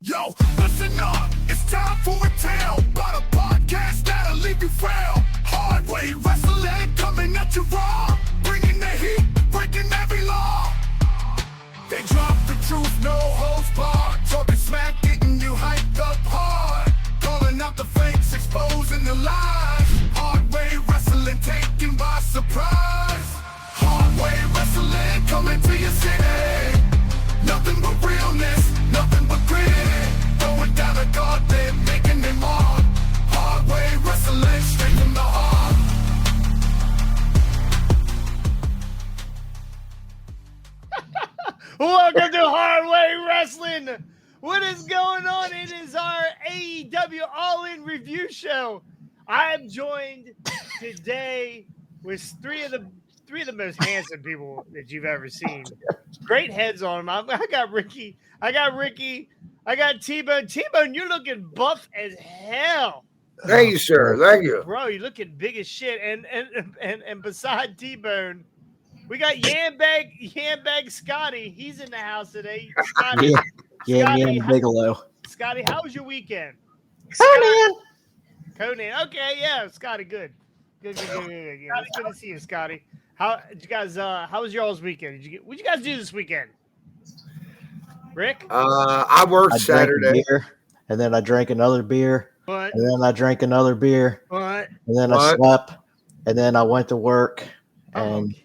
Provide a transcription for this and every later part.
Yo, listen up, it's time for a tale about a podcast that'll leave you frail. Hard way wrestling coming at you raw, bringing the heat, breaking every law. They drop the truth, no holds barred, talking smack, getting you hyped up hard, calling out the fakes, exposing the lies. Hard way wrestling taken by surprise. Hard way wrestling coming to your city. Nothing but realness, nothing but grit. Going down a gauntlet, making them hard. Hard way wrestling, straight from the heart. Welcome to Hard Way Wrestling. What is going on? It is our AEW All-In Review Show. I am joined today with three of the most handsome people that you've ever seen. Great heads on them. I got Ricky. I got T-Bone. T-Bone, you're looking buff as hell. Thank you, sir. Thank you. Bro, you're looking big as shit. And beside T-Bone, we got Yambag Scotty. He's in the house today. Scotty, Yeah, Bigelow. Scotty, how was your weekend? Conan. Okay, yeah, Scotty, good. Good. Yeah, it's good to see you, Scotty. How did you guys? How was y'all's weekend? What'd you guys do this weekend? Rick? I worked I drank a Saturday. beer, and then I drank another beer, What? and then I drank another beer, What? and then I What? slept, and then I went to work, Oh, and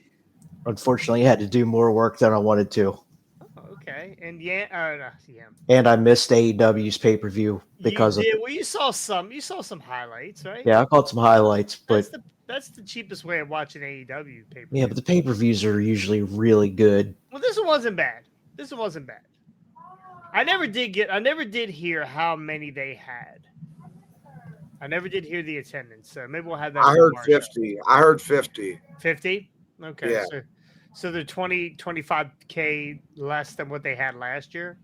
unfortunately had to do more work than I wanted to. okay. And And I missed AEW's pay-per-view because you of did. Well, you saw some highlights, right? I caught some highlights, but That's the cheapest way of watching AEW pay per view. yeah, but the pay-per-views are usually really good. Well, this one wasn't bad. I never did hear how many they had. I never did hear the attendance, so maybe we'll have that. I on heard tomorrow's show. 50. I heard 50. 50? Okay. Yeah. So they're 25K less than what they had last year.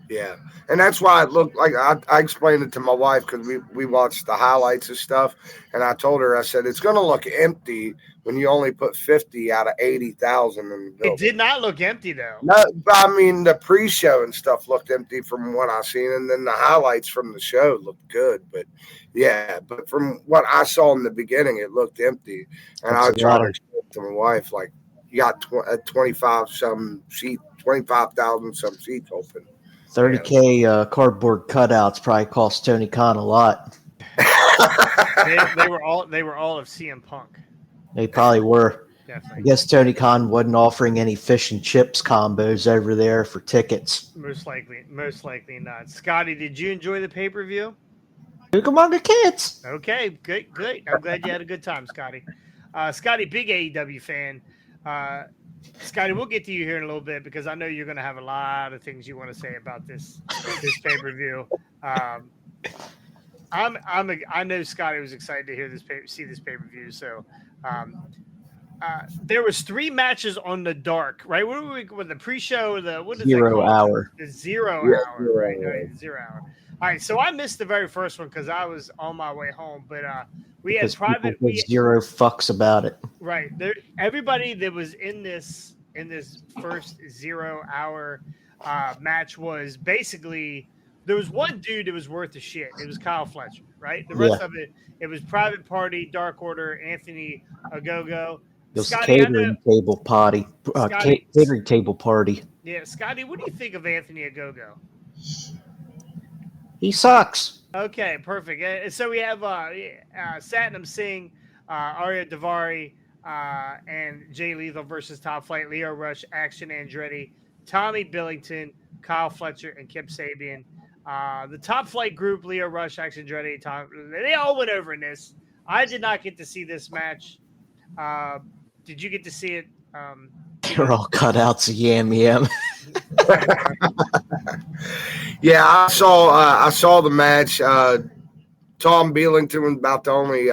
Yeah. And that's why it looked like I explained it to my wife because we watched the highlights and stuff. And I told her, I said, it's going to look empty when you only put 50 out of 80,000 in the It building. did not look empty, though. No, but I mean, the pre-show and stuff looked empty from what I seen. And then the highlights from the show looked good. But yeah, but from what I saw in the beginning, it looked empty. And I was That's a trying lot to of- explain to my wife, like, you got 25,000 some seats open. 30K cardboard cutouts probably cost Tony Khan a lot. They were all of CM Punk. They probably were. I Definitely. guess Tony Khan wasn't offering any fish and chips combos over there for tickets. Most likely not. Scotty, did you enjoy the pay-per-view? Come on, the kids. Okay, good. I'm glad you had a good time, Scotty. Scotty, big AEW fan. Scotty, we'll get to you here in a little bit because I know you're going to have a lot of things you want to say about this pay-per-view. I know Scotty was excited to hear see this pay-per-view. So, there was 3 matches on the dark, right? What were we with the pre-show? What is 0 that called? hour. The 0 Yeah, hour, 0 right? hour. Right, 0 hour. All right, so I missed the very first one because I was on my way home. But we had Because people private. give zero fucks about it. Right. Everybody that was in this first 0 hour match was basically there was one dude that was worth a shit. It was Kyle Fletcher, right? The rest of it was Private Party, Dark Order, Anthony Ogogo. It was Scotty, I know- catering table party. Scotty- Catering table party. Yeah, Scotty, what do you think of Anthony Ogogo? He sucks. Okay, perfect. So we have Satnam Singh, Arya Davari, and Jay Lethal versus Top Flight, Leo Rush, Action Andretti, Tommy Billington, Kyle Fletcher, and Kip Sabian. The Top Flight group, Leo Rush, Action Andretti, they all went over in this. I did not get to see this match. Did you get to see it? They're all cutouts of Yam Yam. Yeah, I saw the match. Tom Billington was about the only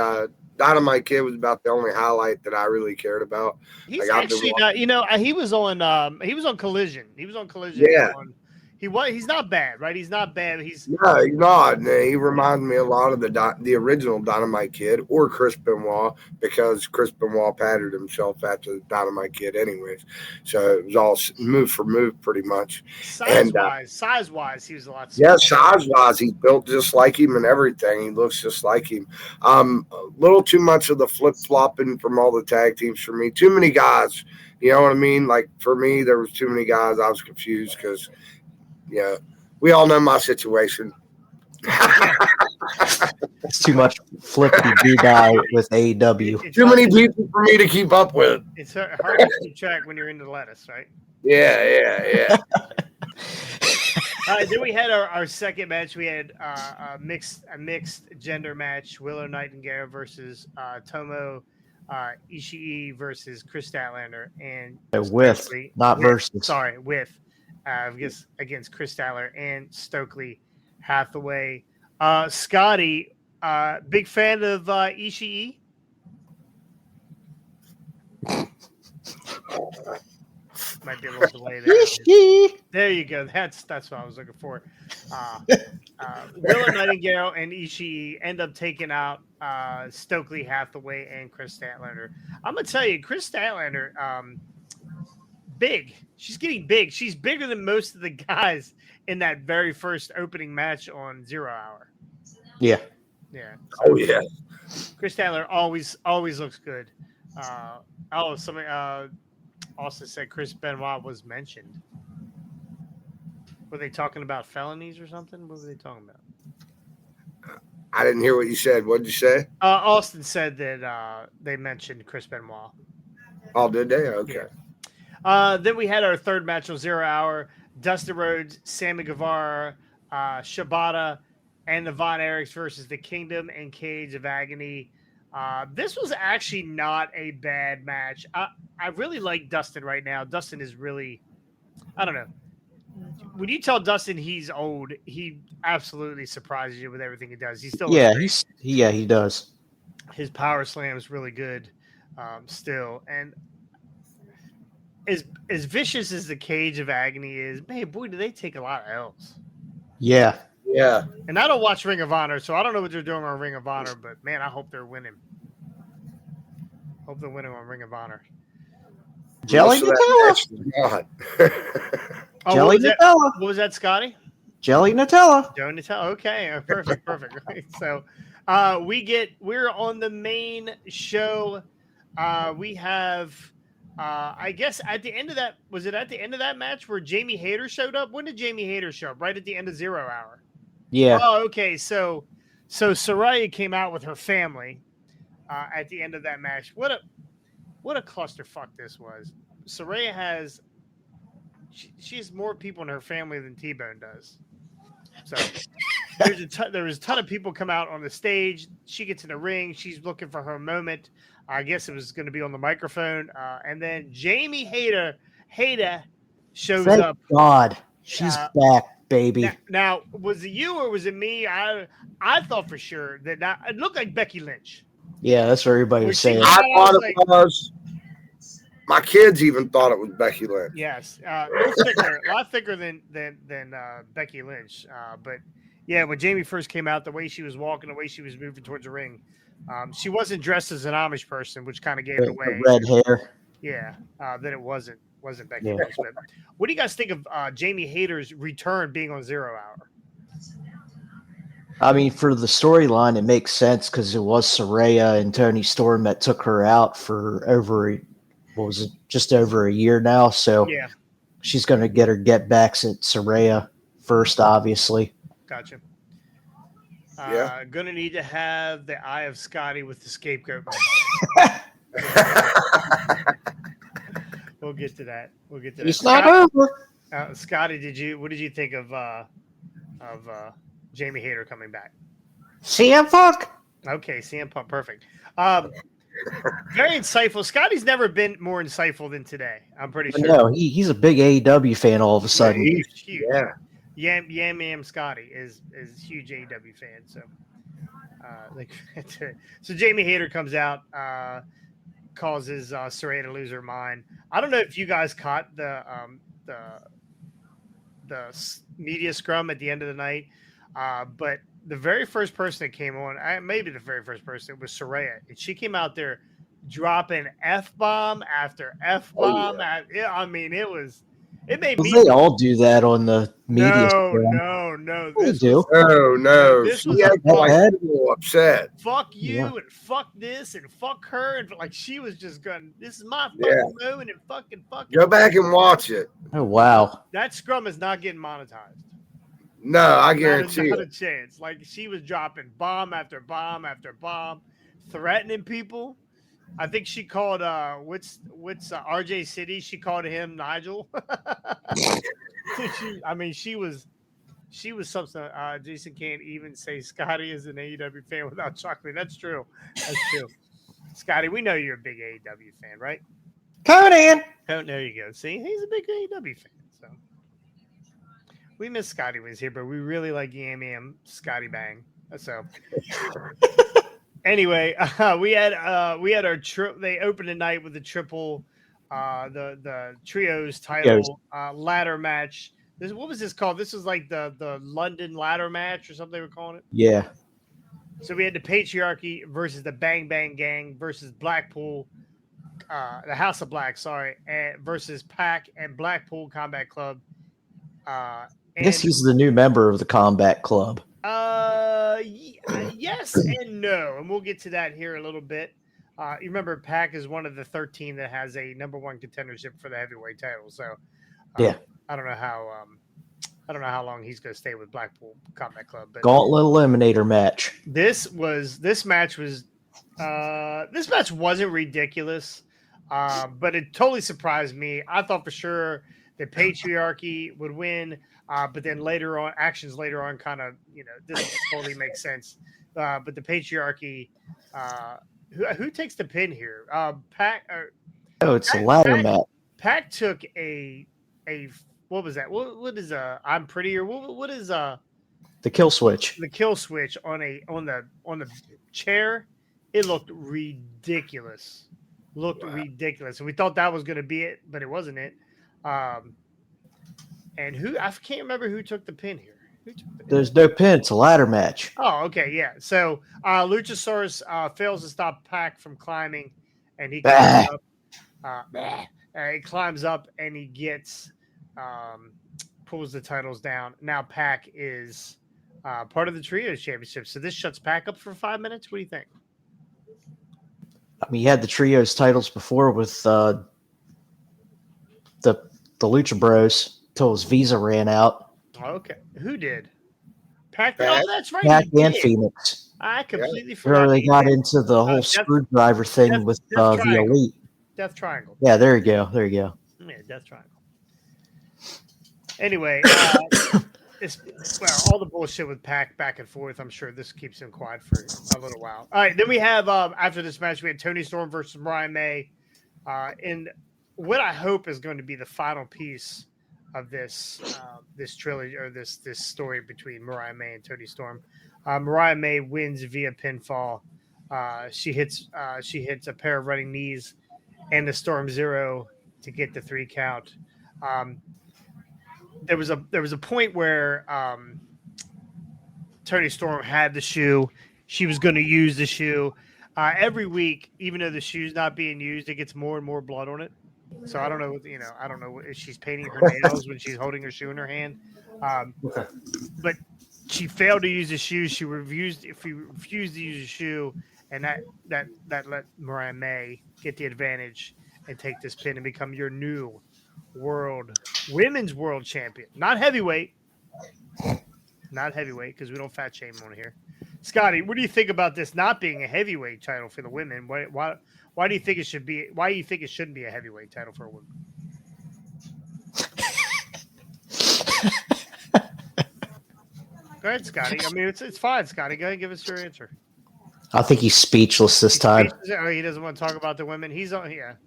Dynamite Kid was about the only highlight that I really cared about. He's Like, I've been actually not. He was on Collision. He was on Collision. Yeah. He's not bad, right? He's not bad. He's No, he's not. And he reminds me a lot of the original Dynamite Kid or Chris Benoit, because Chris Benoit patterned himself after the Dynamite Kid, anyways. So it was all move for move, pretty much. size wise, he was a lot Yeah, smaller. size wise, he's built just like him and everything. He looks just like him. A little too much of the flip flopping from all the tag teams for me. Too many guys. You know what I mean? Like for me, there was too many guys. I was confused because, yeah, we all know my situation. It's too much flippity do die with AEW. It's Too hard- many people for me to keep up with. It's hard to keep track when you're into lettuce, right? Yeah. Then we had our second match. We had a mixed gender match: Willow Nightingale versus Tomo Ishii versus Chris Statlander, and With, Stokely- not with- versus. Sorry, with against Chris Statler and Stokely Hathaway. Scotty, big fan of Ishii. Might be a little delay there. There you go. That's what I was looking for. Willow Nightingale and Ishii end up taking out Stokely Hathaway and Chris Statlander. I'm gonna tell you, Chris Statlander, big. She's getting big. She's bigger than most of the guys in that very first opening match on 0 Hour. Yeah. Yeah. Oh, yeah. Chris Statler always looks good. Somebody also said Chris Benoit was mentioned. Were they talking about felonies or something? What were they talking about? I didn't hear what you said. What did you say? Austin said that they mentioned Chris Benoit. Oh, did they? Okay. Then we had our third match on 0 Hour. Dustin Rhodes, Sammy Guevara, Shibata, and the Von Erichs versus the Kingdom and Cage of Agony. This was actually not a bad match. I really like Dustin right now. Dustin is really, I don't know. When you tell Dustin he's old, he absolutely surprises you with everything he does. He still He does. his power slam is really good still. And as vicious as the Cage of Agony is, man, boy, do they take a lot of L's. Yeah. Yeah. And I don't watch Ring of Honor, so I don't know what they're doing on Ring of Honor, but man, I hope they're winning. Hope they're winning on Ring of Honor. Jelly Most of Nutella. that match was not. Oh, Jelly Nutella. What was that, Scotty? Jelly Nutella. Joe Nutella. Okay, perfect. So we're on the main show. We have I guess at the end of that, was it at the end of that match where Jamie Hayter showed up? When did Jamie Hayter show up? Right at the end of 0 Hour. Yeah. Oh, okay. So Saraya came out with her family at the end of that match. What a clusterfuck this was. Saraya has she has more people in her family than T-Bone does. So there was a ton of people come out on the stage. She gets in the ring. She's looking for her moment. I guess it was going to be on the microphone. And then Jamie Hayter shows Thank up. God. She's back, baby. Now, was it you or was it me? I thought for sure that it looked like Becky Lynch. Yeah, that's what everybody was saying. I thought it was. My kids even thought it was Becky Lynch. Yes, a lot thicker than Becky Lynch. But yeah, when Jamie first came out, the way she was walking, the way she was moving towards the ring, she wasn't dressed as an Amish person, which kind of gave it away. Red hair. Yeah, then it wasn't Becky Lynch. But what do you guys think of Jamie Hayter's return being on 0 Hour? I mean, for the storyline, it makes sense because it was Saraya and Tony Storm that took her out for just over a year now. So Yeah, she's going to get her get-backs at Saraya first, obviously. gotcha. Yeah. Gonna need to have the eye of Scotty with the scapegoat. We'll get to that. It's not over. Scotty, what did you think of Jamie Hayter coming back? CM Punk. Okay, CM Punk, perfect. Very insightful. Scotty's never been more insightful than today. I'm pretty sure. No, he's a big AEW fan all of a sudden. He's huge. Yeah. Yam Scotty is a huge AEW fan. So, so Jamie Hayter comes out, causes Saraya to lose her mind. I don't know if you guys caught the media scrum at the end of the night. But the very first person that came on, maybe the very first person, was Saraya, and she came out there dropping F-bomb after F-bomb. I mean, it made me. They all do that on the media. No. They This do. was, No. This She was had a- like people upset. fuck you Yeah. and fuck this and fuck her, and like she was just going, this is my fucking Yeah. moment and fucking. Go back and watch it. Oh wow. That scrum is not getting monetized. No, I guarantee Not a it. chance. Like she was dropping bomb after bomb after bomb, threatening people. I think she called what's RJ City. She called him Nigel. She was something. Jason can't even say Scotty is an AEW fan without chuckling. That's true. Scotty, we know you're a big AEW fan, right? Conan. Oh, there you go. See, he's a big AEW fan. So we miss Scotty when he's here, but we really like Yam Yam Scotty Bang. So anyway, we had our trip. They opened the night with the triple, the trios title ladder match. What was this called? This was like the London ladder match or something they were calling it. Yeah. So we had the Patriarchy versus the Bang Bang Gang versus Blackpool, the House of Black, and versus Pac and Blackpool Combat Club. I guess he's the new member of the Combat Club. Yes and no, and we'll get to that here a little bit. You remember Pac is one of the 13 that has a number one contendership for the heavyweight title. So Yeah. I don't know how long he's going to stay with Blackpool Combat Club. But Gauntlet Eliminator match. this match wasn't ridiculous, but it totally surprised me. I thought for sure the Patriarchy would win, but then actions later on kind of, this totally makes sense. But the Patriarchy, who takes the pin here? Pac. It's a ladder match. Pac took a what was that? What is I'm prettier? What is The kill switch. the kill switch on the chair? It looked ridiculous. Ridiculous. And we thought that was going to be it, but it wasn't it. And I can't remember who took the pin here. Who took the pin? There's no pin. It's a ladder match. Oh, okay, yeah. So Luchasaurus fails to stop Pac from climbing, and he climbs up. He climbs up and he gets pulls the titles down. Now Pac is part of the Trios Championship. So this shuts Pac up for 5 minutes. What do you think? I mean, he had the trios titles before with the Lucha Bros till his visa ran out. Okay, who did? Pac. Pac. Oh, that's right. Pac he and did. Phoenix. I completely forgot. Where they he got did. into the whole screwdriver thing Death- with Death the Triangle. Elite. Death Triangle. Yeah, there you go. There you go. Yeah, Death Triangle. Anyway, all the bullshit with Pac back and forth. I'm sure this keeps him quiet for a little while. All right, then we have after this match, we had Tony Storm versus Mariah May, in what I hope is going to be the final piece of this trilogy or this story between Mariah May and Tony Storm. Mariah May wins via pinfall. She hits a pair of running knees and the Storm Zero to get the 3 count. There was a point where Tony Storm had the shoe. She was going to use the shoe. Every week, even though the shoe's not being used, it gets more and more blood on it. So I don't know. I don't know if she's painting her nails when she's holding her shoe in her hand. But she failed to use the shoe. She refused to use the shoe, and that let Mariah May get the advantage and take this pin and become your new women's world champion. Not heavyweight, because we don't fat shame on here. Scotty, what do you think about this not being a heavyweight title for the women? Why do you think it should be? Why do you think it shouldn't be a heavyweight title for a woman? Go ahead, Scotty. I mean, it's fine, Scotty. Go ahead and give us your answer. I think he's speechless this time. He doesn't want to talk about the women. He's on here.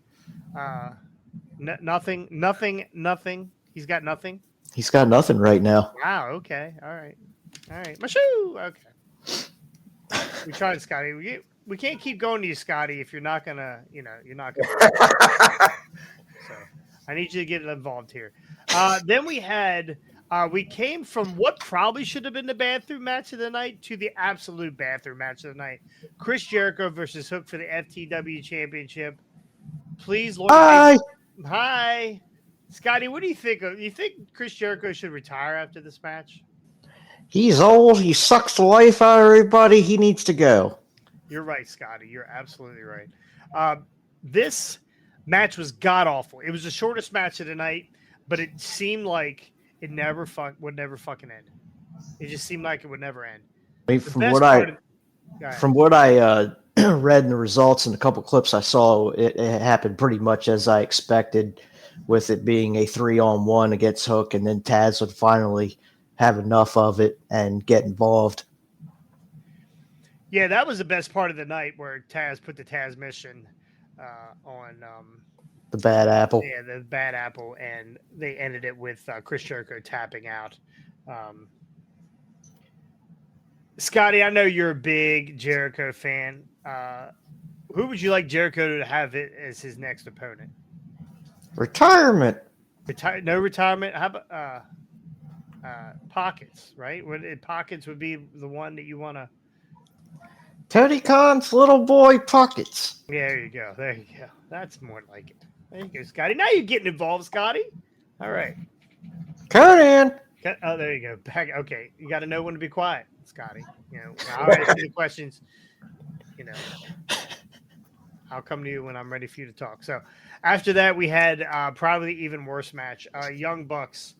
Nothing. He's got nothing. He's got nothing right now. Wow. Okay. All right. My shoe. Okay. We tried, Scotty. We can't keep going to you, Scotty, if you're not gonna. So I need you to get involved here. Then we had We came from what probably should have been the bathroom match of the night to the absolute bathroom match of the night. Chris Jericho versus Hook for the FTW Championship. Please, Lord. Hi. Scotty, what do you think? You think Chris Jericho should retire after this match? He's old. He sucks the life out of everybody. He needs to go. You're right, Scotty. You're absolutely right. This match was god awful. It was the shortest match of the night, but it seemed like it would never fucking end. It just seemed like it would never end. I mean, from what I read in the results and a couple clips I saw, it happened pretty much as I expected, with it being a 3-on-1 against Hook, and then Taz would finally have enough of it and get involved. Yeah, that was the best part of the night, where Taz put the Taz mission on the Bad Apple. Yeah, the Bad Apple, and they ended it with Chris Jericho tapping out. Scotty, I know you're a big Jericho fan. Who would you like Jericho to have it as his next opponent? Retirement. No retirement. How about Pockets? Right? Pockets would be the one that you want to. Tony Khan's little boy Pockets. Yeah, there you go. There you go. That's more like it. There you go, Scotty. Now you're getting involved, Scotty. All right. Conan. Oh, there you go. Back. Okay, you got to know when to be quiet, Scotty. You know, I'll ask you the questions. You know, I'll come to you when I'm ready for you to talk. So, after that, we had probably the even worse match: Young Bucks,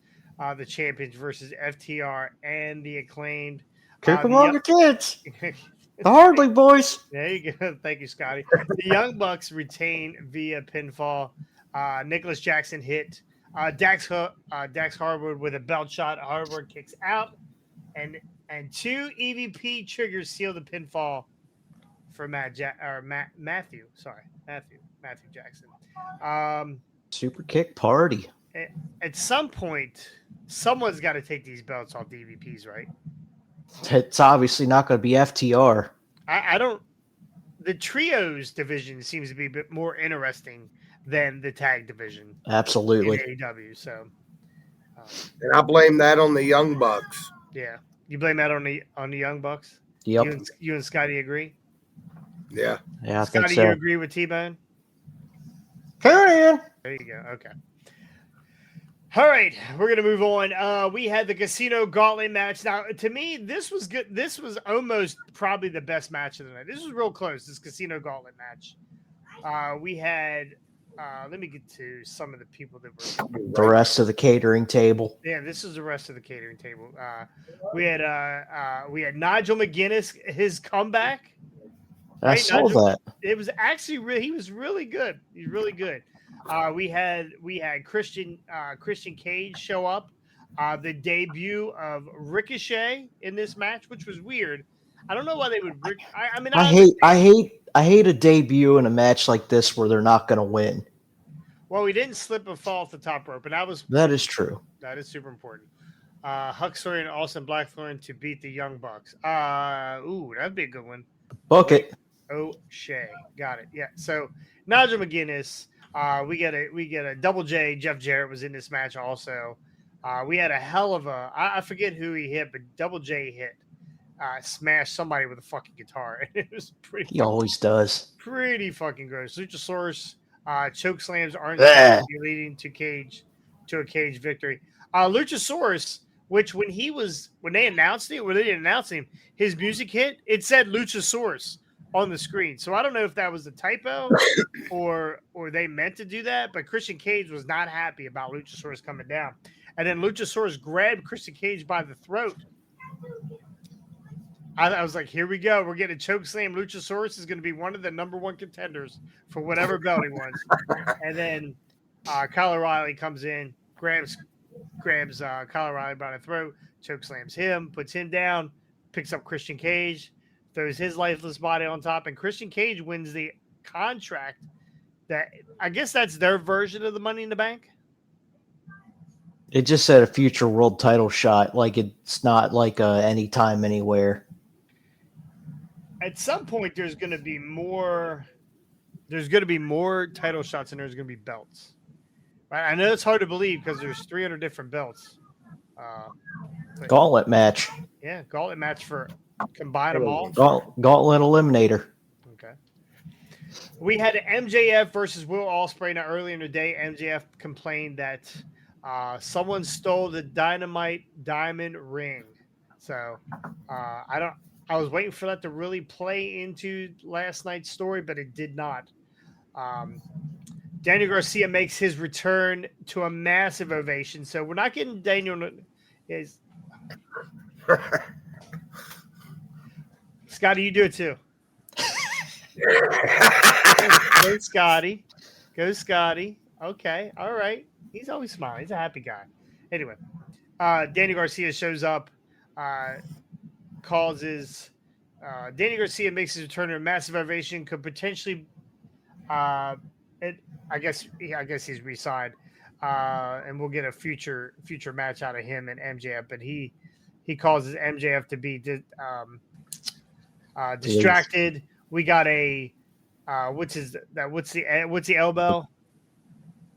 the champions, versus FTR and the Acclaimed. Keep them on the kids. The Hardly Boys. There you go. Thank you, Scotty. The Young Bucks retain via pinfall. Nicholas Jackson hit Dax Harwood with a belt shot. Harwood kicks out, and two EVP triggers seal the pinfall for Matthew. Sorry, Matthew Jackson. Super kick party. At some point, someone's got to take these belts off the EVPs, right? It's obviously not going to be FTR. I don't. The trios division seems to be a bit more interesting than the tag division. Absolutely. In AEW. So, and I blame that on the Young Bucks. Yeah, you blame that on the Young Bucks. Yep. You and Scotty agree. Yeah. Yeah, I Scotty, think so. you agree with T-Bone? Conan. There you go. Okay. All right, we're going to move on. We had the Casino Gauntlet match. Now, to me, this was good. This was almost probably the best match of the night. This was real close, this Casino Gauntlet match. We had, let me get to some of the people that were. The rest of the catering table. Yeah, this is the rest of the catering table. We had Nigel McGuinness, his comeback. I saw that. It was actually he was really good. He's really good. We had Christian Cage show up, the debut of Ricochet in this match, which was weird. I don't know why they would. I hate a debut in a match like this where they're not going to win. Well, we didn't slip and fall off the top rope, and that is true. That is super important. Huxley and Austin Blackthorn to beat the Young Bucks. That'd be a good one. Book it. O'Shea, got it. Yeah. So Nigel McGuinness. We get a Double J. Jeff Jarrett was in this match also. We had a hell of a I forget who he hit, but Double J hit smashed somebody with a fucking guitar. It was pretty. He always does. Pretty fucking gross. Luchasaurus choke slams aren't leading to a cage victory. Luchasaurus, which when they announced it, when they didn't announce him, his music hit. It said Luchasaurus on the screen. So I don't know if that was a typo or they meant to do that, but Christian Cage was not happy about Luchasaurus coming down. And then Luchasaurus grabbed Christian Cage by the throat. I was like, here we go. We're getting a choke slam. Luchasaurus is going to be one of the number one contenders for whatever belt he wants. And then Kyle O'Reilly comes in, grabs Kyle O'Reilly by the throat, choke slams him, puts him down, picks up Christian Cage, throws his lifeless body on top, and Christian Cage wins the contract. That I guess that's their version of the Money in the Bank. It just said a future world title shot. Like it's not like anytime, anywhere. At some point, there's going to be more. There's going to be more title shots, and there's going to be belts. Right? I know it's hard to believe because there's 300 different belts, Gauntlet match. Yeah, gauntlet match for combine them all. Gauntlet eliminator. Okay. We had MJF versus Will Ospreay. Now, earlier in the day, MJF complained that someone stole the Dynamite Diamond ring. So I was waiting for that to really play into last night's story, but it did not. Daniel Garcia makes his return to a massive ovation. So we're not getting Daniel. Scotty, you do it too. Go Scotty. Go Scotty. Okay. All right. He's always smiling. He's a happy guy. Anyway, Danny Garcia shows up, causes Danny Garcia makes his return to a massive ovation, could potentially I guess he's re-signed, and we'll get a future match out of him and MJF, but he causes MJF to be distracted. We got a what's the elbow?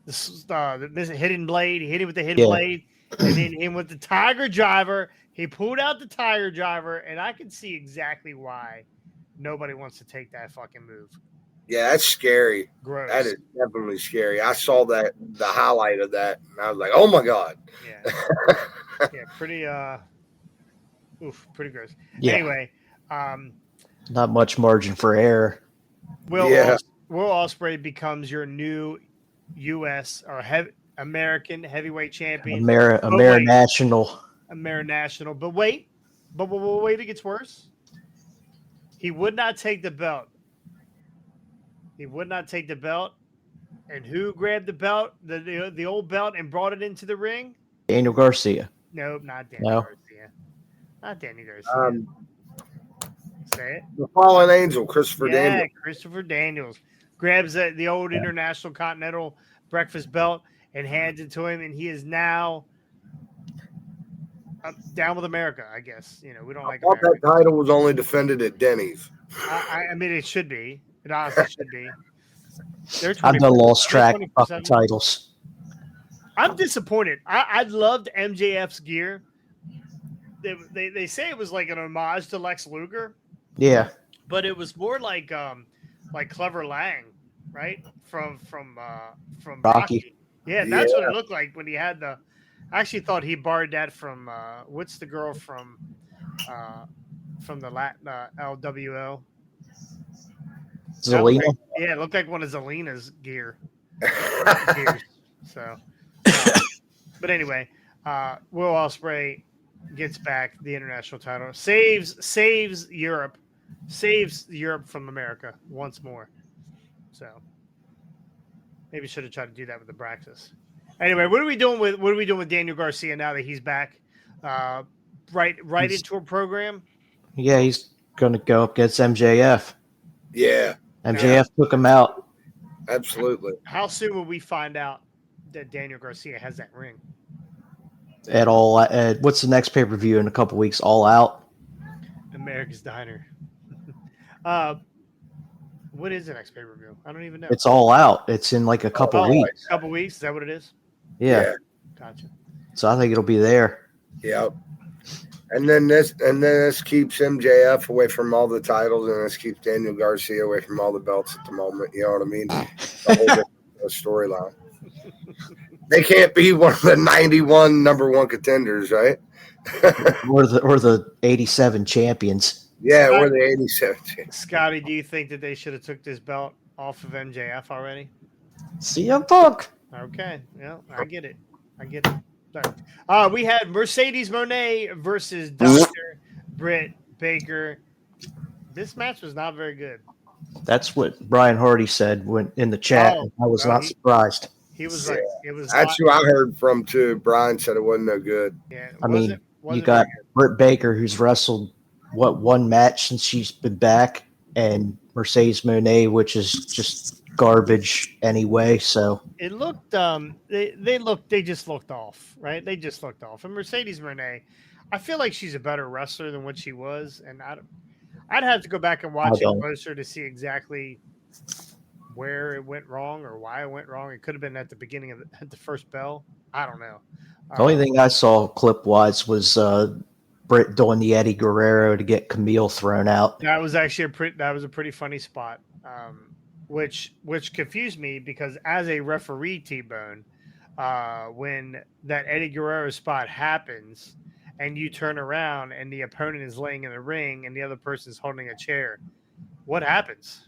The hidden blade. He hit him with the hidden blade, and then him with the Tiger Driver. He pulled out the Tiger Driver, and I can see exactly why nobody wants to take that fucking move. Yeah, that's scary. Gross. That is definitely scary. I saw the highlight of that, and I was like, "Oh my god!" Yeah, yeah, pretty gross. Yeah. Anyway, not much margin for error. Will Ospreay becomes your new U.S. or American heavyweight champion. Amerinational. Amerinational. But wait, it gets worse. He would not take the belt. And who grabbed the belt, the old belt, and brought it into the ring? Daniel Garcia. Nope, not Daniel Garcia. Not Daniel Garcia. Say it. The Fallen Angel, Christopher Daniels. Yeah, Christopher Daniels grabs the old International Continental Breakfast belt and hands it to him, and he is now down with America, I guess. You know, we don't like I thought America. that title was only defended at Denny's. I mean, it should be. It honestly should be. I've done lost track of the titles. I'm disappointed. I loved MJF's gear. They say it was like an homage to Lex Luger. Yeah. But it was more like Clever Lang, right? From Rocky. Yeah, that's what it looked like when he had the. I actually thought he borrowed that from what's the girl from the Latin LWO. Zelina? It looked like one of Zelina's gears. So, but anyway, Will Ospreay gets back the international title, saves Europe from America once more. So maybe should have tried to do that with the Braxis. Anyway, what are we doing with Daniel Garcia now that he's back? Right into a program. Yeah, he's going to go up against MJF. Yeah. MJF took him out. Absolutely. How soon will we find out that Daniel Garcia has that ring? At all. What's the next pay-per-view in a couple weeks? All Out? America's Diner. What is the next pay-per-view? I don't even know. It's All Out. It's in like a couple weeks. A couple weeks? Is that what it is? Yeah. Gotcha. So I think it'll be there. Yep. And then this keeps MJF away from all the titles, and this keeps Daniel Garcia away from all the belts at the moment. You know what I mean? The whole different storyline. They can't be one of the 91 number one contenders, right? or the 87 champions. Yeah, we're the 87 champions. Scotty, do you think that they should have took this belt off of MJF already? CM Punk. Okay. Yeah, I get it. We had Mercedes Moné versus Dr. Britt Baker. This match was not very good. That's what Brian Hardy said when in the chat. I was not surprised. He was like, it was. That's who I heard from too. Brian said it wasn't no good. Yeah, I mean, you got Britt Baker, who's wrestled one match since she's been back, and Mercedes Moné, which is just garbage anyway. So it looked they just looked off, right? They just looked off. And Mercedes Moné, I feel like she's a better wrestler than what she was, and I'd have to go back and watch it closer to see exactly where it went wrong or why it went wrong. It could have been at the beginning of the first bell. I don't know. The only thing I saw clip wise was Britt doing the Eddie Guerrero to get Camille thrown out. That was actually a pretty funny spot, which confused me because as a referee, T-Bone, when that Eddie Guerrero spot happens and you turn around and the opponent is laying in the ring and the other person is holding a chair, what happens?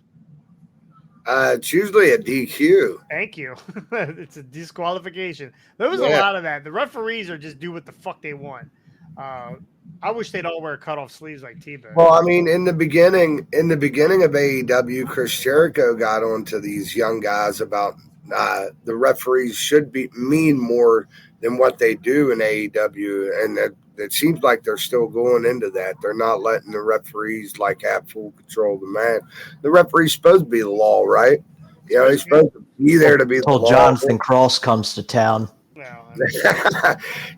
It's usually a DQ. Thank you. It's a disqualification. There was a lot of that. The referees are just do what the fuck they want. I wish they'd all wear cutoff sleeves like T-Bone. Well, I mean, in the beginning of AEW, Chris Jericho got onto these young guys about the referees should mean more than what they do in AEW, and it seems like they're still going into that. They're not letting the referees like have full control of the match. The referee's supposed to be the law, right? You know, he's supposed to be there to be the law. Until Jonathan Cross comes to town. Well,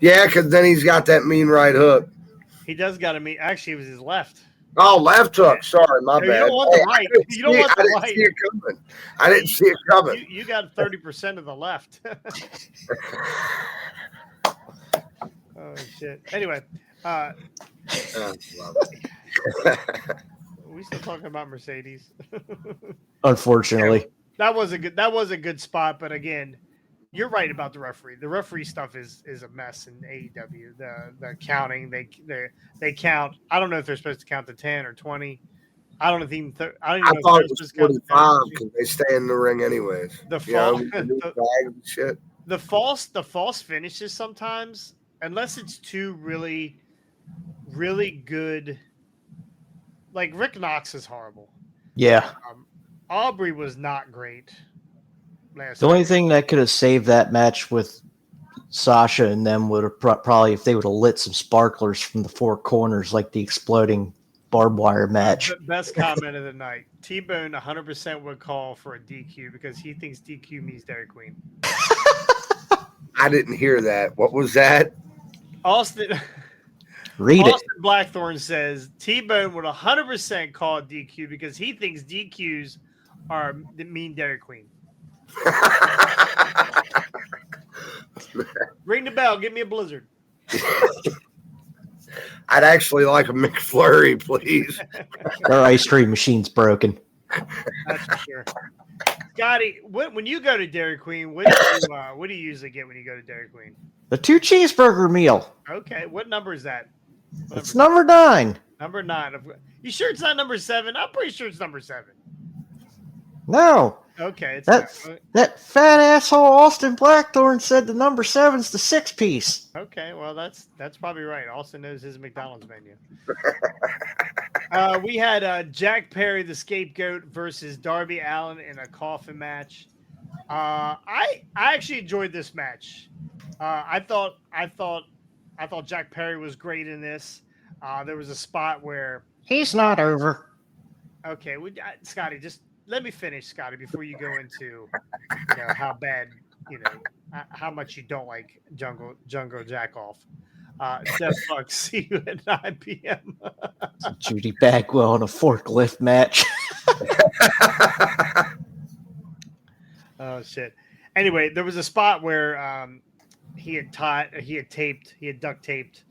yeah, because then he's got that mean right hook. He does got to meet. Actually, it was his left. Oh, left hook. Sorry, my bad. You don't want the right. You don't want the right. See it coming. I didn't see it coming. You got 30% of the left. Oh shit. Anyway, we still talking about Mercedes. Unfortunately, that was a good spot, but again, you're right about the referee. The referee stuff is a mess in AEW. The counting, they count. I don't know if they're supposed to count to 10 or 20. I don't even know. I thought it was 45 because they stay in the ring anyways. The false finishes sometimes, unless it's two really, really good. Like Rick Knox is horrible. Yeah. Aubrey was not great. The only thing that could have saved that match with Sasha and them would have probably if they would have lit some sparklers from the four corners like the exploding barbed wire match. The best comment of the night. T-Bone 100% would call for a DQ because he thinks DQ means Dairy Queen. I didn't hear that. What was that? Austin Blackthorne says T-Bone would 100% call DQ because he thinks DQs mean Dairy Queen. Ring the bell. Give me a blizzard. I'd actually like a McFlurry, please. Their ice cream machine's broken. That's for sure. Scotty, when you go to Dairy Queen, what do you usually get when you go to Dairy Queen? The 2 cheeseburger meal. Okay, what number is that? It's number 9. Number 9. You sure it's not number 7? I'm pretty sure it's number 7. No. Okay, it's that fat asshole Austin Blackthorne said the number 7's the 6-piece. Okay, well that's probably right. Austin knows his McDonald's menu. We had Jack Perry, the Scapegoat, versus Darby Allin in a coffin match. I actually enjoyed this match. I thought Jack Perry was great in this. There was a spot where he's not over. Okay, Scotty, just let me finish, Scotty, before you go into how bad, how much you don't like Jungle Jack Off. Seth Buck, see you at 9 p.m. Judy Bagwell in a forklift match. Oh shit. Anyway, there was a spot where he had duct taped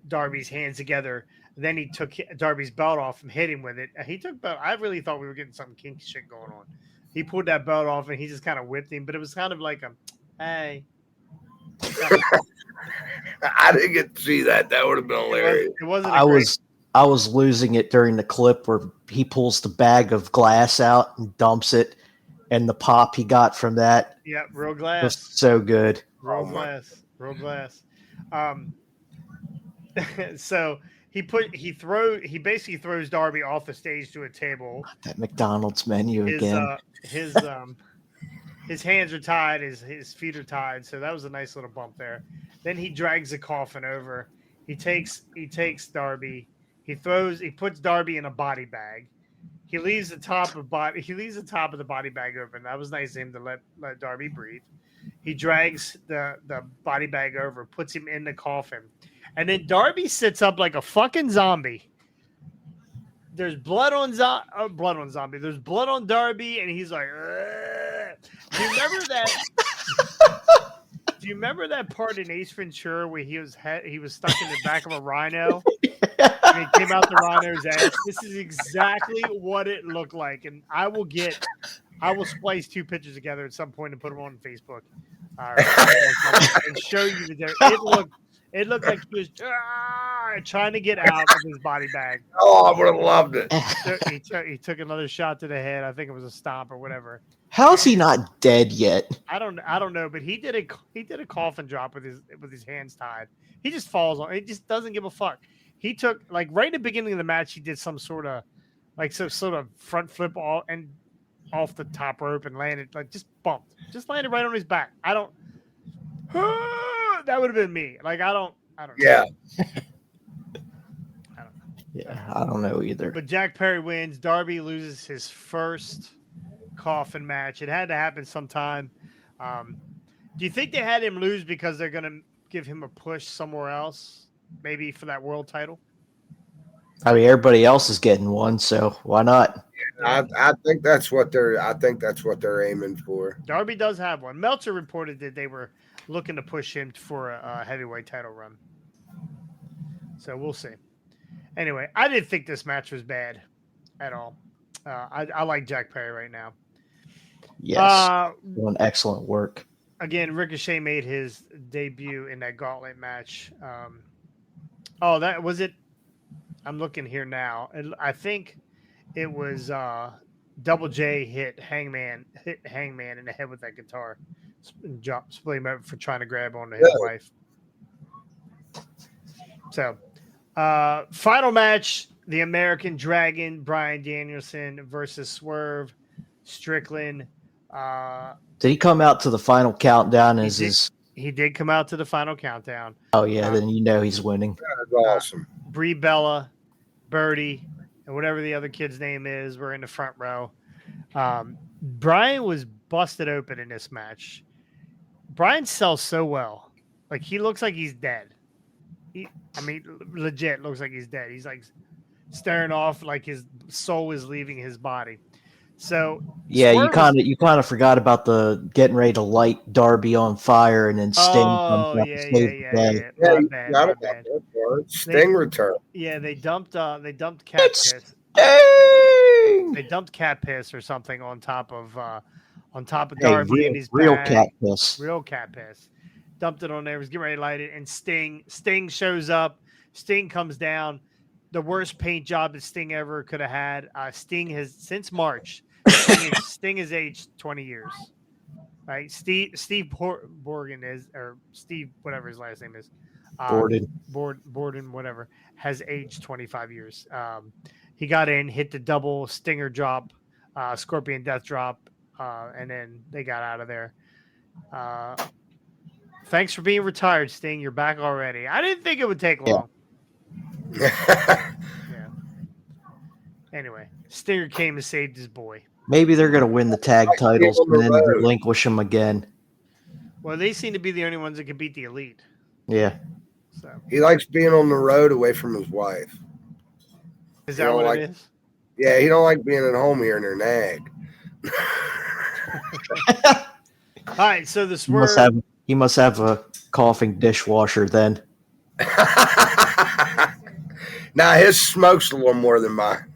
Darby's hands together. Then he took Darby's belt off and hit him with it. I really thought we were getting some kinky shit going on. He pulled that belt off and he just kind of whipped him, but it was kind of like hey. I didn't get to see that. That would have been hilarious. It wasn't. I was losing it during the clip where he pulls the bag of glass out and dumps it, and the pop he got from that. Yeah, real glass. Was so good. Real glass. So he basically throws Darby off the stage to a table. That McDonald's menu again. His hands are tied, his feet are tied, so that was a nice little bump there. Then he drags the coffin over. He takes Darby. He puts Darby in a body bag. He leaves the top of the body bag open. That was nice of him to let Darby breathe. He drags the body bag over, puts him in the coffin. And then Darby sits up like a fucking zombie. There's blood on zombie. There's blood on Darby, and he's like, ugh. Do you remember that? Do you remember that part in Ace Ventura where he was stuck in the back of a rhino and he came out the rhino's ass? This is exactly what it looked like, and I will splice two pictures together at some point and put them on Facebook and show you the difference. It looked like he was trying to get out of his body bag. Oh, I would have loved it. He took another shot to the head. I think it was a stomp or whatever. How is he not dead yet? I don't know, but he did a coffin drop with his hands tied. He just falls on. He just doesn't give a fuck. He took right in the beginning of the match. He did some sort of front flip off the top rope and landed just landed right on his back. I don't. That would have been me. I don't Yeah. know. I don't know. Yeah, I don't know either. But Jack Perry wins. Darby loses his first coffin match. It had to happen sometime. Do you think they had him lose because they're going to give him a push somewhere else, maybe for that world title? I mean, everybody else is getting one, so why not? I think that's what they're aiming for. Darby does have one. Meltzer reported that they were looking to push him for a heavyweight title run. So we'll see. Anyway, I didn't think this match was bad at all. I like Jack Perry right now. Yes, doing excellent work. Again, Ricochet made his debut in that gauntlet match. That was it. I'm looking here now. I think it was Double J hit Hangman in the head with that guitar, split him up for trying to grab onto his wife. So, final match: the American Dragon, Bryan Danielson versus Swerve Strickland. Did he come out to the final countdown? He did come out to the final countdown. Oh yeah, then he's winning. That's awesome. Brie Bella, Birdie, and whatever the other kid's name is, were in the front row. Bryan was busted open in this match. Bryan sells so well. He looks like he's dead. Legit looks like he's dead. He's staring off like his soul is leaving his body. So yeah, you kind of forgot about the getting ready to light Darby on fire and then Sting comes up and saves the day. My bad. Sting return. Yeah, they dumped cat piss. Sting! They dumped cat piss or something on top of Darby and his real bag. cat piss. Real cat piss. Dumped it on there. Was getting ready to light it, and Sting shows up. Sting comes down. The worst paint job that Sting ever could have had. Sting has since March. Sting has aged 20 years. Right? Steve Borgen is, or Steve, whatever his last name is. Borden, whatever, has aged 25 years. He got in, hit the double Stinger drop, Scorpion Death drop, and then they got out of there. Thanks for being retired, Sting. You're back already. I didn't think it would take long. Yeah. Anyway, Stinger came and saved his boy. Maybe they're going to win the tag titles and then relinquish them again. Well, they seem to be the only ones that can beat the Elite. Yeah. So He likes being on the road away from his wife. is that what it is? Yeah, he don't like being at home hearing her nag. All right, so the Swerve. He must have a coughing dishwasher then. Nah, his smokes a little more than mine.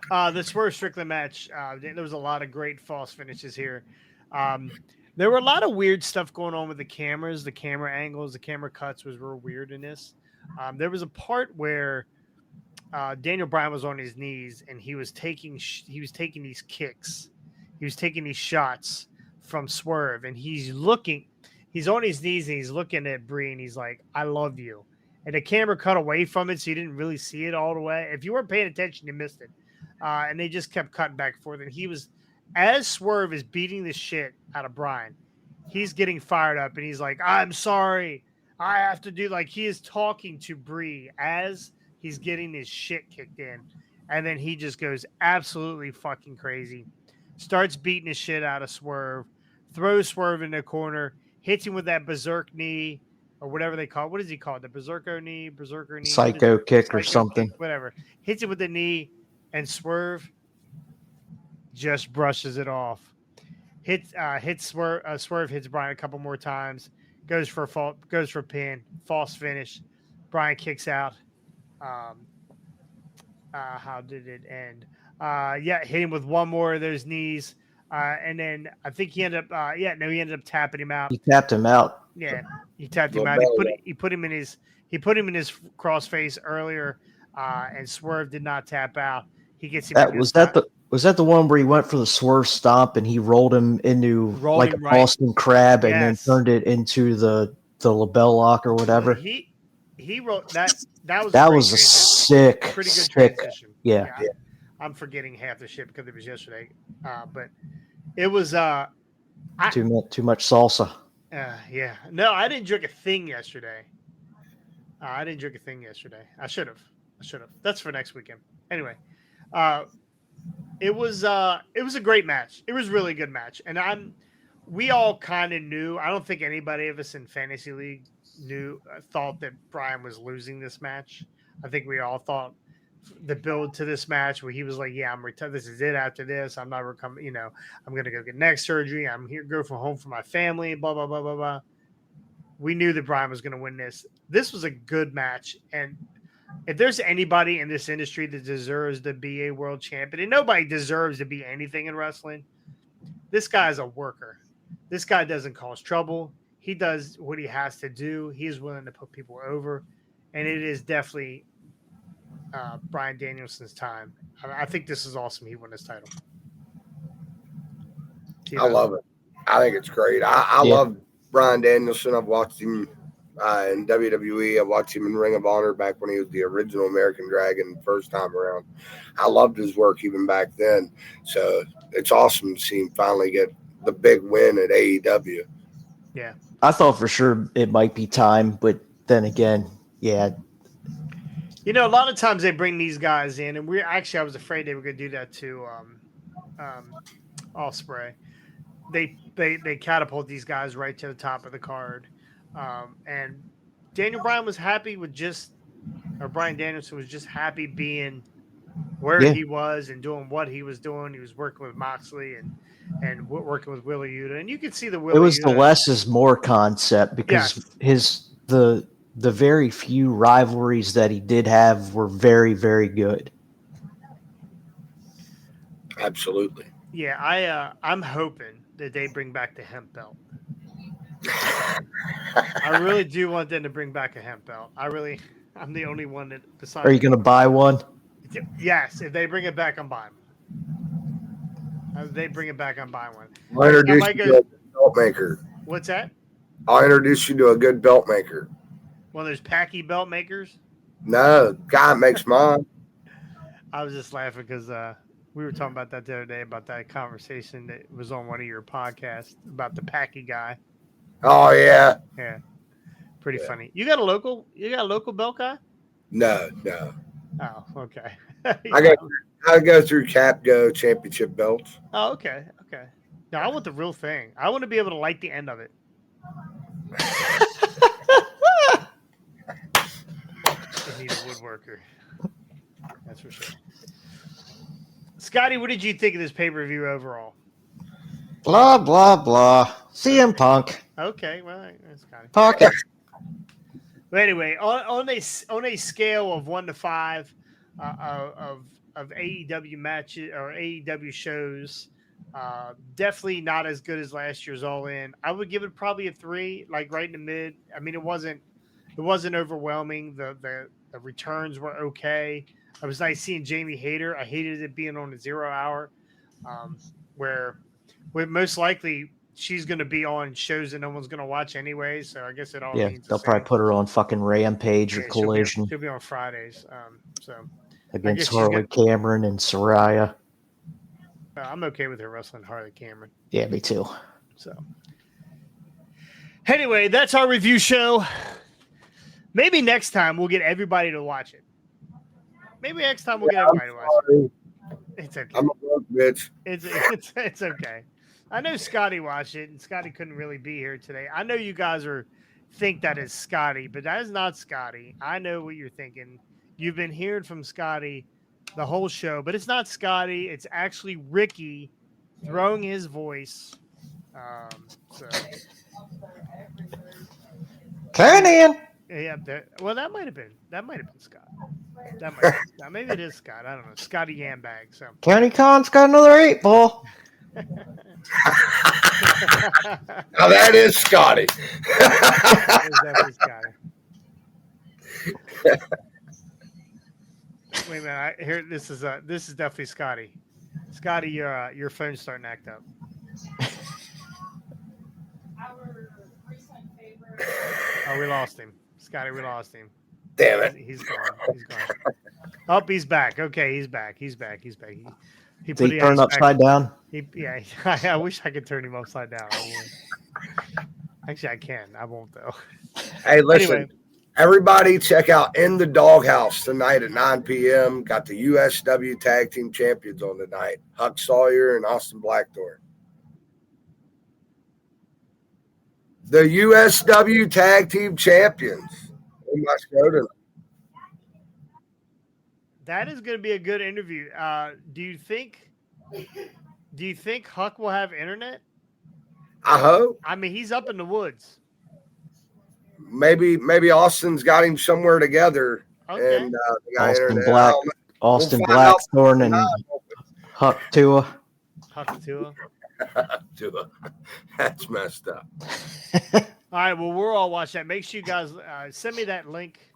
The Swerve Strickland match, there was a lot of great false finishes here. There were a lot of weird stuff going on with the cameras, the camera angles, the camera cuts was real weird in this. There was a part where Daniel Bryan was on his knees and he was taking these kicks. He was taking these shots from Swerve, and he's on his knees and he's looking at Brie and he's like, "I love you." And the camera cut away from it, so you didn't really see it all the way. If you weren't paying attention, you missed it. And they just kept cutting back and forth. And he was, as Swerve is beating the shit out of Bryan, he's getting fired up and he's like, "I'm sorry. I have to do," he is talking to Brie as he's getting his shit kicked in. And then he just goes absolutely fucking crazy. Starts beating the shit out of Swerve, throws Swerve in the corner, hits him with that berserk knee or whatever they call it. What does he call it? The berserker knee? Psycho kick or something. Whatever. Hits it with the knee, and Swerve just brushes it off. hits Swerve hits Brian a couple more times, goes for a fault, goes for a pin, false finish. Brian kicks out. How did it end? Hit him with one more of those knees. And then I think he ended up, he ended up tapping him out. He tapped him out. Yeah, he tapped him out. He put him in his crossface earlier, and Swerve did not tap out. He gets him. Was that the one where he went for the swerve stomp and he rolled him into a Boston Crab and then turned it into the label lock or whatever? He wrote that. That was a pretty good transition. Yeah. I'm forgetting half the shit because it was yesterday, but it was too much salsa. Yeah. No, I didn't drink a thing yesterday. I should have. That's for next weekend. Anyway, it was a great match. It was a really good match, and we all kind of knew. I don't think anybody of us in Fantasy League thought that Brian was losing this match. I think we all thought the build to this match where he was like, "Yeah, I'm retired. This is it. After this, I'm not coming. I'm gonna go get neck surgery. I'm here, go from home for my family. Blah blah blah blah blah." We knew that Brian was gonna win this. This was a good match, and if there's anybody in this industry that deserves to be a world champion, and nobody deserves to be anything in wrestling, this guy is a worker. This guy doesn't cause trouble. He does what he has to do. He's willing to put people over, and it is definitely Bryan Danielson's time. I think this is awesome. He won this title. I love it. I think it's great. I love Bryan Danielson. I've watched him in WWE. I watched him in Ring of Honor back when he was the original American Dragon first time around. I loved his work even back then. So it's awesome to see him finally get the big win at AEW. Yeah. I thought for sure it might be time, but then again, yeah. A lot of times they bring these guys in, and I was afraid they were going to do that to Ospreay. They catapult these guys right to the top of the card. And Daniel Bryan was happy with Bryan Danielson was just happy being where he was and doing what he was doing. He was working with Moxley and working with Wheeler Yuta. And you could see the Wheeler Yuta. It was the less is more concept because the very few rivalries that he did have were very, very good. Absolutely. Yeah, I'm hoping that they bring back the hemp belt. I really do want them to bring back a hemp belt. I'm the only one that besides. Are you going to buy one? Yes, if they bring it back, I'm buying one. If they bring it back, I'm buying one. I'll introduce you to a belt maker. What's that? I'll introduce you to a good belt maker. One of those Packy belt makers? No, guy makes mine. I was just laughing because we were talking about that the other day, about that conversation that was on one of your podcasts about the Packy guy. Oh yeah. Yeah. Pretty funny. You got a local belt guy? No. Oh, okay. I go through Capco championship belts. Oh, okay. No, I want the real thing. I want to be able to light the end of it. I need a woodworker. That's for sure. Scotty, what did you think of this pay-per-view overall? Blah, blah, blah. CM Punk. Okay, well, Scotty. Pocket. But anyway, on a scale of 1 to 5 of AEW matches or AEW shows, definitely not as good as last year's All In. I would give it probably a 3, like right in the mid. I mean, it wasn't overwhelming. The returns were okay. It was nice seeing Jamie Hayter. I hated it being on a 0 hour, where most likely she's going to be on shows that no one's going to watch anyway. So I guess it all means they'll probably put her on fucking Rampage or Collision. She'll be on Fridays. Against Harley Cameron and Soraya. I'm okay with her wrestling Harley Cameron. Yeah, me too. So anyway, that's our review show. Maybe next time we'll get everybody to watch it. It's okay. I'm a broke bitch. It's okay. I know Scotty watched it, and Scotty couldn't really be here today. I know you guys think that is Scotty, but that is not Scotty. I know what you're thinking. You've been hearing from Scotty the whole show, but it's not Scotty. It's actually Ricky throwing his voice So Conan. yeah, well, that might have been Scott. Maybe it is Scott. I don't know. Scotty Yambag. So County Con's got another 8-ball. Now that is Scotty. It's definitely Scotty. Wait a minute. Here, this is definitely Scotty. Scotty, your phone's starting to act up. Our recent favorite. Oh, we lost him. Scotty, we lost him. Damn it. He's gone. Oh, he's back. Okay, he's back. He Did he his turn upside down? Yeah, I wish I could turn him upside down. Actually, I can. I won't though. Hey, listen. Anyway. Everybody check out In the Doghouse tonight at 9 p.m. Got the USW Tag Team Champions on tonight. Huck Sawyer and Austin Blackthorn. The USW Tag Team Champions. We must go to them. That is going to be a good interview. Do you think Huck will have internet? I hope. I mean, he's up in the woods. Maybe Austin's got him somewhere together. Okay. And they got internet. Austin We'll find out. Blackthorn and Huck Tua. Huck Tua. That's messed up. All right. Well, we're all watching that. Make sure you guys send me that link,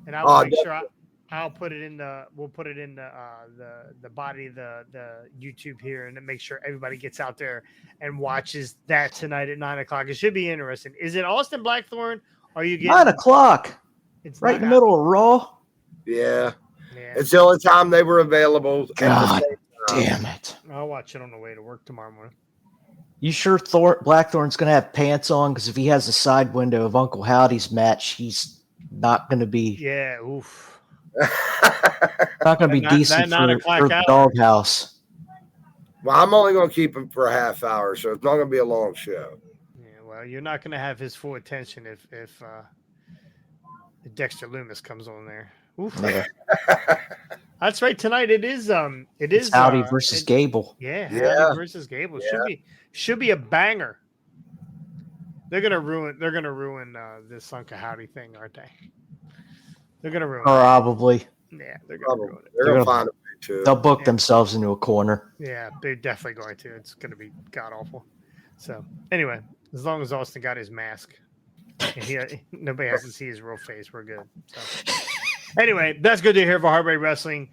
and I'll make sure I'll put it in the. We'll put it in the body of the YouTube here, and then make sure everybody gets out there and watches that tonight at 9:00. It should be interesting. Is it Austin Blackthorn? Are you getting 9:00? It's right in the middle of Raw. Yeah. It's the only time they were available. God damn it! I'll watch it on the way to work tomorrow morning. You sure Blackthorn's going to have pants on? Because if he has a side window of Uncle Howdy's match, he's not going to be. Yeah. Oof. Not going to be decent for the Doghouse. Well, I'm only going to keep him for a half hour, so it's not going to be a long show. Yeah. Well, you're not going to have his full attention if Dexter Loomis comes on there. Oof. Yeah. That's right. Tonight it is. It's Howdy versus Gable. Yeah. Howdy versus Gable should be a banger. They're gonna ruin this Uncle Howdy thing, aren't they? They're gonna ruin. Probably. Yeah, they're gonna ruin it. They're gonna find a way to. They'll book themselves into a corner. Yeah, they're definitely going to. It's gonna be god awful. So anyway, as long as Austin got his mask, and nobody has to see his real face, we're good. So. Anyway, that's good to hear for Heartbreak Wrestling.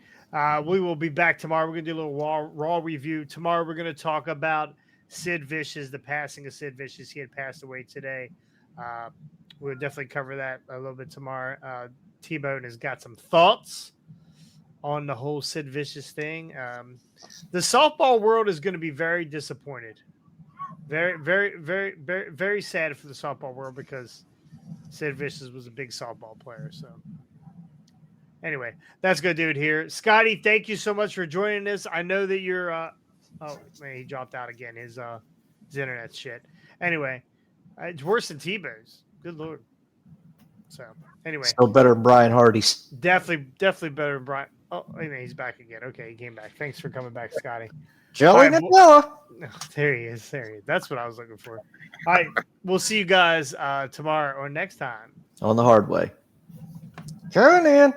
We will be back tomorrow. We're going to do a little Raw review. Tomorrow, we're going to talk about Sid Vicious, the passing of Sid Vicious. He had passed away today. We'll definitely cover that a little bit tomorrow. T-Bone has got some thoughts on the whole Sid Vicious thing. The softball world is going to be very disappointed. Very, very, very, very, very sad for the softball world because Sid Vicious was a big softball player. So. Anyway, that's good, dude. Here, Scotty, thank you so much for joining us. I know that you're. Oh man, he dropped out again. His internet shit. Anyway, it's worse than T-Bone's. Good lord. So anyway, still better than Brian Hardy's. Definitely better than Brian. Oh, he's back again. Okay, he came back. Thanks for coming back, Scotty. Jelly Vanilla. There he is. That's what I was looking for. All right, we'll see you guys tomorrow or next time on the hard way. Turn in.